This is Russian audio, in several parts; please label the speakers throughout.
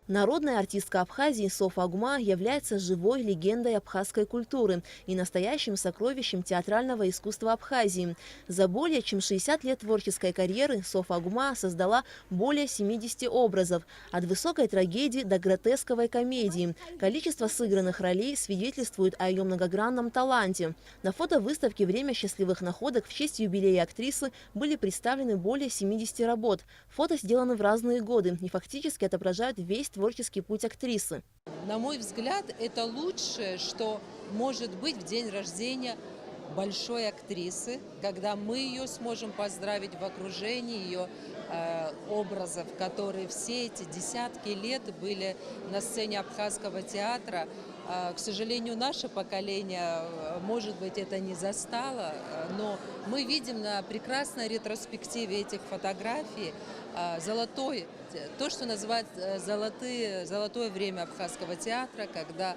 Speaker 1: Народная артистка Абхазии Софа Агума является живой легендой абхазской культуры и настоящим сокровищем театрального искусства Абхазии. За более чем 60 лет творческой карьеры Софа Агума создала более 70 образов, от высокой трагедии до гротесковой комедии. Количество сыгранных ролей свидетельствует о ее многогранном таланте. На фотовыставке «Время счастливых находок» в честь юбилея актрисы были представлены более 70 работ. Фото сделаны в разные годы и фактически отображают весь творческий путь актрисы.
Speaker 2: На мой взгляд, это лучшее, что может быть в день рождения большой актрисы, когда мы ее сможем поздравить в окружении ее образов, которые все эти десятки лет были на сцене абхазского театра. К сожалению, наше поколение, может быть, это не застало, но мы видим на прекрасной ретроспективе этих фотографий то, что называют золотое время абхазского театра, когда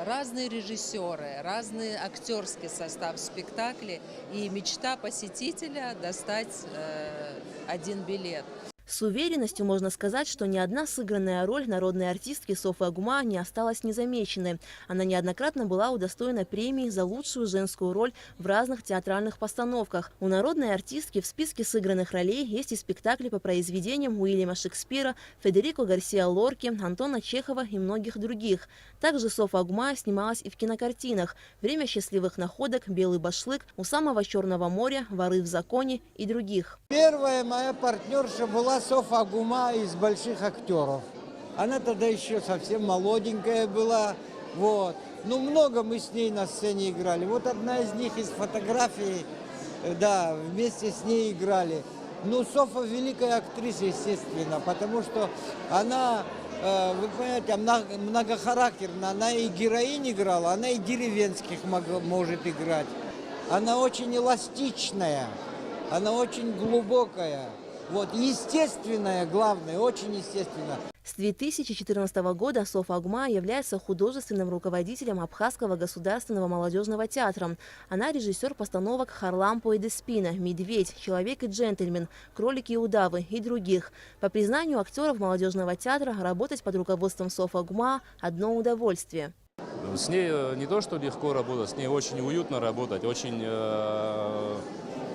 Speaker 2: разные режиссеры, разный актерский состав спектакля и мечта посетителя достать один билет.
Speaker 1: С уверенностью можно сказать, что ни одна сыгранная роль народной артистки Софы Агума не осталась незамеченной. Она неоднократно была удостоена премии за лучшую женскую роль в разных театральных постановках. У народной артистки в списке сыгранных ролей есть и спектакли по произведениям Уильяма Шекспира, Федерико Гарсиа Лорки, Антона Чехова и многих других. Также Софа Агума снималась и в кинокартинах «Время счастливых находок», «Белый башлык», «У самого Черного моря», «Воры в законе» и других.
Speaker 3: Первая моя партнерша была Софа Агума из больших актеров. Она тогда еще совсем молоденькая была. Вот. Ну, много мы с ней на сцене играли. Вот одна из них из фотографий, да, вместе с ней играли. Ну, Софа великая актриса, естественно, потому что она, вы понимаете, многохарактерна. Она и героинь играла, она и деревенских может играть. Она очень эластичная, она очень глубокая. Вот, естественное, главное, очень естественно.
Speaker 1: С 2014 года Софа Агума является художественным руководителем Абхазского государственного молодежного театра. Она режиссер постановок «Харлампо и Деспина», «Медведь», «Человек и джентльмен», «Кролики и удавы» и других. По признанию актеров молодежного театра, работать под руководством Софы Агума – одно удовольствие.
Speaker 4: С ней не то, что легко работать, с ней очень уютно работать, очень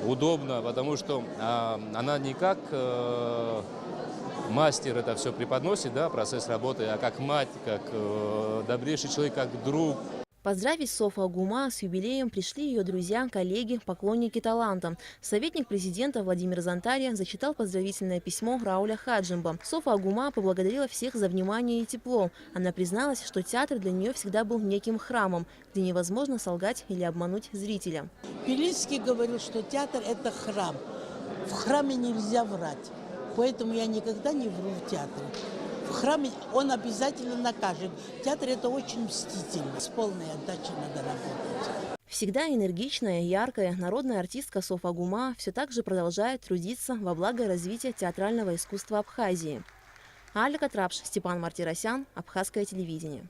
Speaker 4: удобно, потому что она не как мастер это все преподносит, да, процесс работы, а как мать, как добрейший человек, как друг.
Speaker 1: Поздравить Софу Агума с юбилеем пришли ее друзья, коллеги, поклонники таланта. Советник президента Владимир Зантария зачитал поздравительное письмо Рауля Хаджимба. Софа Агума поблагодарила всех за внимание и тепло. Она призналась, что театр для нее всегда был неким храмом, где невозможно солгать или обмануть зрителя.
Speaker 5: Белинский говорил, что театр – это храм. В храме нельзя врать. Поэтому я никогда не вру в театре. В храме он обязательно накажет. Театр – это очень мстительно. С полной отдачей надо работать.
Speaker 1: Всегда энергичная и яркая народная артистка Софа Агума все так же продолжает трудиться во благо развития театрального искусства Абхазии. Аля Катрапш, Степан Мартиросян, Абхазское телевидение.